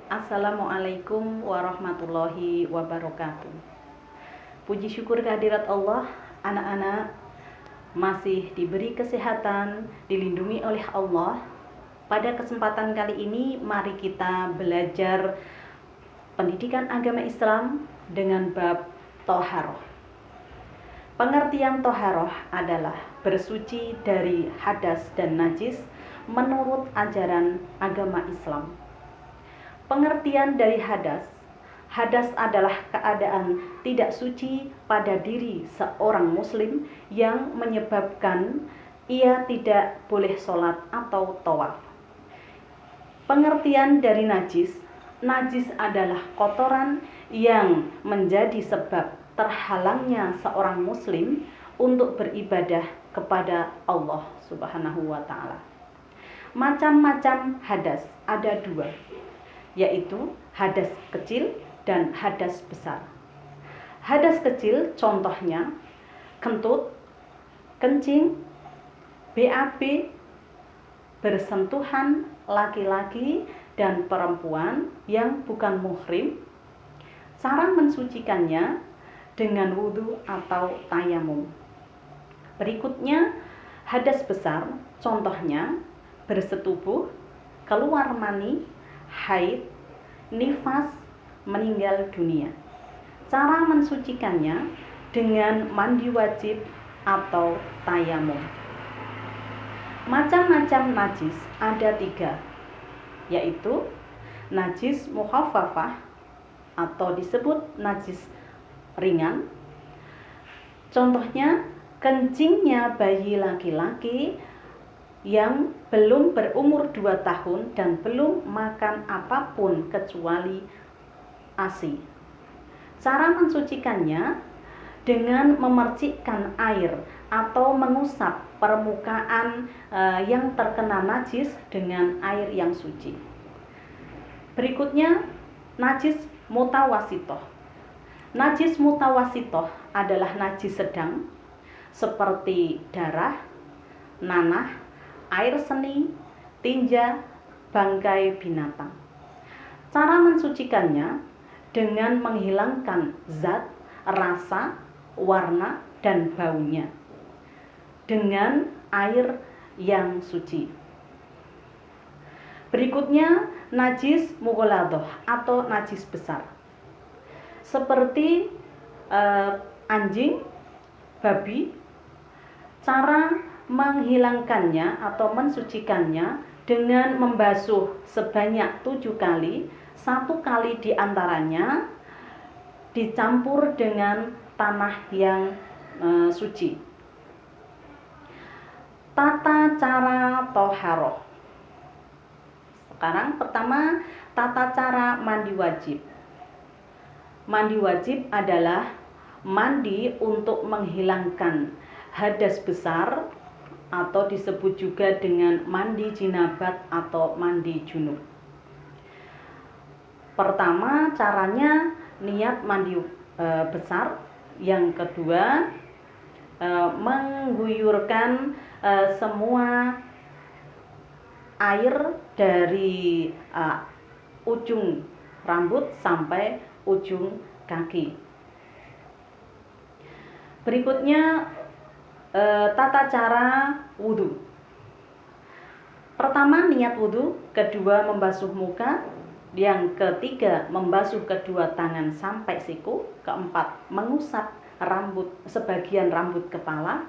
Assalamualaikum warahmatullahi wabarakatuh. Puji syukur kehadirat Allah, anak-anak masih diberi kesehatan, dilindungi oleh Allah. Pada kesempatan kali ini, mari kita belajar pendidikan agama Islam dengan bab Toharoh. Pengertian Toharoh adalah bersuci dari hadas dan najis menurut ajaran agama Islam. Pengertian dari hadas. Hadas adalah keadaan tidak suci pada diri seorang muslim yang menyebabkan ia tidak boleh sholat atau tawaf. Pengertian dari najis. Najis adalah kotoran yang menjadi sebab terhalangnya seorang muslim untuk beribadah kepada Allah Subhanahu wa ta'ala. Macam-macam hadas ada dua, yaitu hadas kecil dan hadas besar. Hadas kecil contohnya kentut, kencing, BAB, bersentuhan laki-laki dan perempuan yang bukan muhrim. Cara mensucikannya dengan wudhu atau tayamum. Berikutnya hadas besar, contohnya bersetubuh, keluar mani, haid, nifas, meninggal dunia. Cara mensucikannya dengan mandi wajib atau tayamum. Macam-macam najis ada tiga, yaitu najis mukhaffafah atau disebut najis ringan. Contohnya kencingnya bayi laki-laki yang belum berumur 2 tahun dan belum makan apapun kecuali ASI. Cara mensucikannya dengan memercikkan air atau mengusap permukaan yang terkena najis dengan air yang suci. Berikutnya najis mutawasitoh. Najis mutawasitoh adalah najis sedang seperti darah, nanah, air seni, tinja, bangkai binatang. Cara mensucikannya dengan menghilangkan zat, rasa, warna, dan baunya dengan air yang suci. Berikutnya najis mughaladoh atau najis besar, seperti anjing, babi. Cara menghilangkannya atau mensucikannya dengan membasuh sebanyak 7 kali, 1 kali diantaranya dicampur dengan tanah yang suci. Tata cara toharoh. Sekarang pertama, tata cara mandi wajib. Mandi wajib adalah mandi untuk menghilangkan hadas besar atau disebut juga dengan mandi jinabat atau mandi junub. Pertama, caranya niat mandi besar. Yang kedua, mengguyurkan semua air dari ujung rambut sampai ujung kaki. Berikutnya tata cara wudhu. Pertama, niat wudhu. Kedua, membasuh muka. Yang ketiga, membasuh kedua tangan sampai siku. Keempat, mengusap sebagian rambut kepala.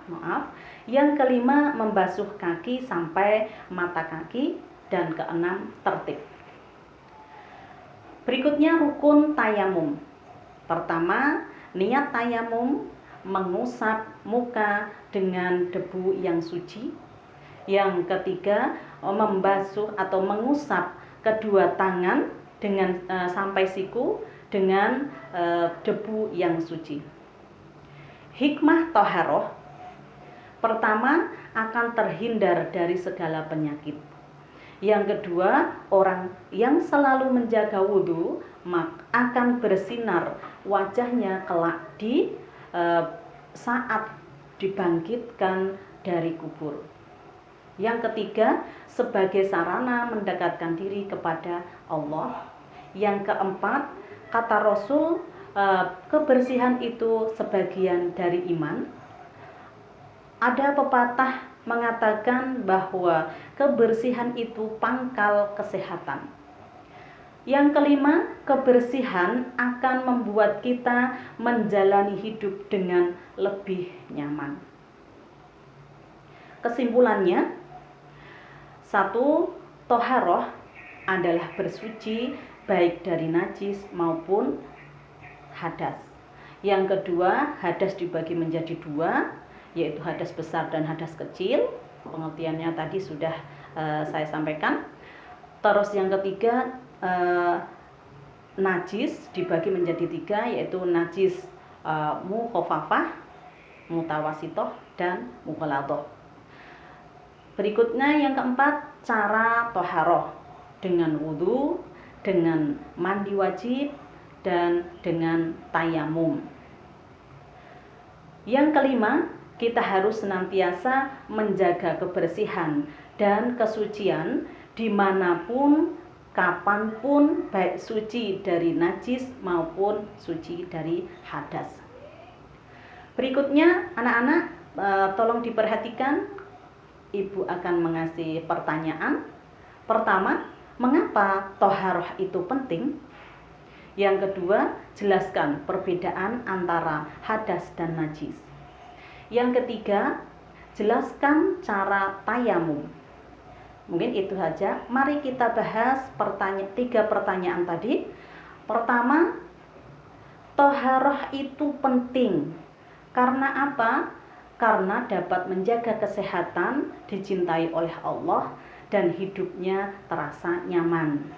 Yang kelima, membasuh kaki sampai mata kaki. Dan keenam, tertib. Berikutnya rukun tayamum. Pertama, niat tayamum, mengusap muka dengan debu yang suci. Yang ketiga, membasuh atau mengusap kedua tangan dengan sampai siku dengan debu yang suci. Hikmah toharoh. Pertama, akan terhindar dari segala penyakit. Yang kedua, orang yang selalu menjaga wudhu akan bersinar wajahnya kelak di saat dibangkitkan dari kubur. Yang ketiga, sebagai sarana mendekatkan diri kepada Allah. Yang keempat, kata Rasul, kebersihan itu sebagian dari iman. Ada pepatah mengatakan bahwa kebersihan itu pangkal kesehatan. Yang kelima, kebersihan akan membuat kita menjalani hidup dengan lebih nyaman. Kesimpulannya, 1. Toharoh adalah bersuci baik dari najis maupun hadas. Yang kedua, hadas dibagi menjadi 2, yaitu hadas besar dan hadas kecil. Pengertiannya tadi sudah saya sampaikan. Terus yang ketiga, najis dibagi menjadi 3, yaitu najis mukhafafah, mutawasitoh, dan mughaladhoh. Berikutnya yang keempat, cara toharoh dengan wudu, dengan mandi wajib, dan dengan tayamum. Yang kelima, kita harus senantiasa menjaga kebersihan dan kesucian dimanapun, kapanpun, baik suci dari najis maupun suci dari hadas. Berikutnya, anak-anak, tolong diperhatikan. Ibu akan mengasih pertanyaan. Pertama, mengapa toharoh itu penting? Yang kedua, jelaskan perbedaan antara hadas dan najis. Yang ketiga, jelaskan cara tayamum. Mungkin itu saja. Mari kita bahas 3 pertanyaan tadi. Pertama, toharoh itu penting. Karena apa? Karena dapat menjaga kesehatan, dicintai oleh Allah, dan hidupnya terasa nyaman.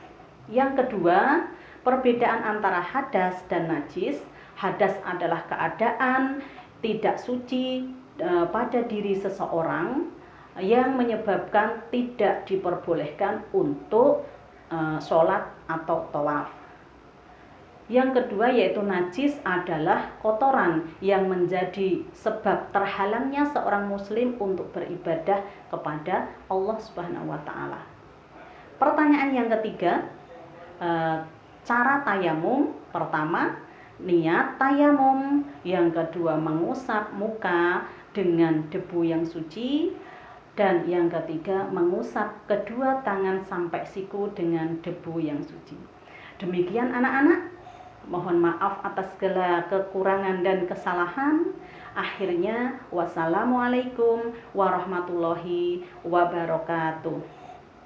Yang kedua, perbedaan antara hadas dan najis. Hadas adalah keadaan tidak suci pada diri seseorang yang menyebabkan tidak diperbolehkan untuk sholat atau tawaf. Yang kedua yaitu najis adalah kotoran yang menjadi sebab terhalangnya seorang muslim untuk beribadah kepada Allah Subhanahu wa taala. Pertanyaan yang ketiga, cara tayamum. Pertama, niat tayamum. Yang kedua, mengusap muka dengan debu yang suci. Dan yang ketiga, mengusap kedua tangan sampai siku dengan debu yang suci. Demikian anak-anak. Mohon maaf atas segala kekurangan dan kesalahan. Akhirnya, wassalamualaikum warahmatullahi wabarakatuh.